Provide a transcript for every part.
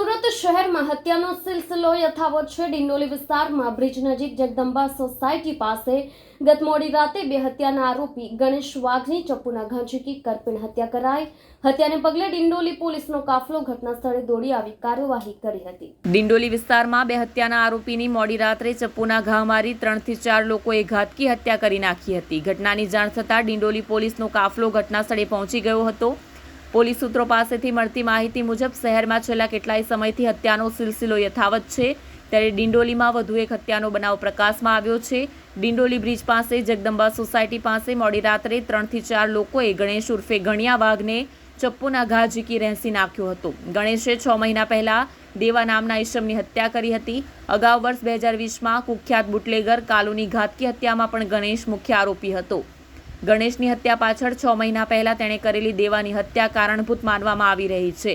સુરત શહેરમાં હત્યાનો સિલસિલો યથાવત છે। ડિંડોલી વિસ્તારમાં બ્રિજ નજીક જગદંબા સોસાયટી પાસે ગત મોડી રાતે બે હત્યાના આરોપી ગણેશ વાઘની ચપ્પુના ઘા ઝીકી કરપીણ હત્યા કરાઈ। હત્યાને પગલે ડિંડોલી પોલીસનો કાફલો ઘટના સ્થળે દોડી આવી કાર્યવાહી કરી હતી। ડિંડોલી વિસ્તારમાં બે હત્યાના આરોપીની મોડી રાત્રે ચપ્પુના ઘા મારી 3 થી 4 લોકોએ ઘાતકી હત્યા કરી નાખી હતી। ઘટનાની જાણ થતાં ડિંડોલી પોલીસનો કાફલો ઘટના સ્થળે પહોંચી ગયો હતો। પોલીસ સૂત્રો પાસેથી મળતી માહિતી મુજબ શહેરમાં છેલ્લા કેટલાય સમયથી હત્યાનો સિલસિલો યથાવત છે, ત્યારે ડિંડોલીમાં વધુ એક હત્યાનો બનાવ પ્રકાશમાં આવ્યો છે। ડિંડોલી બ્રિજ પાસે જગદંબા સોસાયટી પાસે મોડી રાત્રે 3 થી 4 લોકોએ ગણેશ ઉર્ફે ગણિયા વાઘને ચપ્પુના ઘા ઝીકી રહેસી નાખ્યો હતો। ગણેશે 6 મહિના પહેલા દેવા નામના ઈસમની હત્યા કરી હતી। અગાઉ વર્ષ 2020માં કુખ્યાત બુટલેગર કાલુની ઘાતકી હત્યામાં પણ ગણેશ મુખ્ય આરોપી હતો। ગણેશની હત્યા પાછળ 6 મહિના પહેલા તેણે કરેલી દેવાની હત્યા કારણભૂત માનવામાં આવી રહી છે।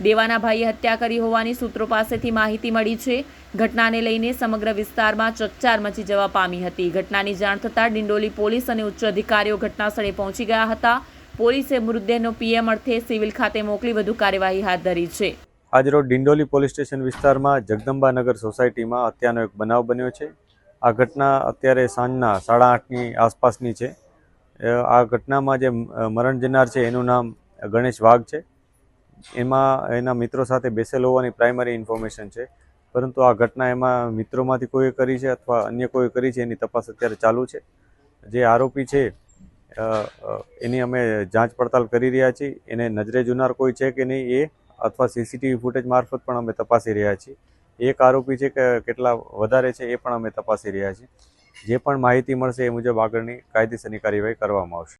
દેવાના ભાઈએ હત્યા કરી હોવાની સૂત્રો પાસેથી માહિતી મળી છે। ઘટનાને લઈને સમગ્ર વિસ્તારમાં ચકચાર મચી જવા પામી હતી। ઘટનાની જાણ થતાં ડિંડોલી પોલીસ અને ઉચ્ચ અધિકારીઓ ઘટના સ્થળે પહોંચી ગયા હતા। પોલીસે મૃતદેહનો પીએમ અર્થે સિવિલ ખાતે મોકલી વધુ કાર્યવાહી હાથ ધરી છે। આજરોજ ડિંડોલી પોલીસ સ્ટેશન વિસ્તારમાં જગદંબાનગર સોસાયટીમાં હત્યાનો એક બનાવ બન્યો છે। આ ઘટના અત્યારે સાંજના 8:30ની આસપાસની છે। આ ઘટનામાં જે મરણ જનાર છે એનું નામ ગણેશ વાઘ છે। એમાં એના મિત્રો સાથે બેસેલ હોવાની પ્રાઇમરી ઇન્ફોર્મેશન છે, પરંતુ આ ઘટના એમાં મિત્રોમાંથી કોઈએ કરી છે અથવા અન્ય કોઈ કરી છે એની તપાસ અત્યારે ચાલુ છે। જે આરોપી છે એની અમે જાંચ પડતાલ કરી રહ્યા છીએ। એને નજરે જોનાર કોઈ છે કે નહીં એ અથવા સીસીટીવી ફૂટેજ મારફત પણ અમે તપાસી રહ્યા છીએ। એક આરોપી છે કે કેટલા વધારે છે એ પણ અમે તપાસી રહ્યા છીએ। જે પણ માહિતી મળશે એ મુજબ આગળની કાયદેસરની કાર્યવાહી કરવામાં આવશે।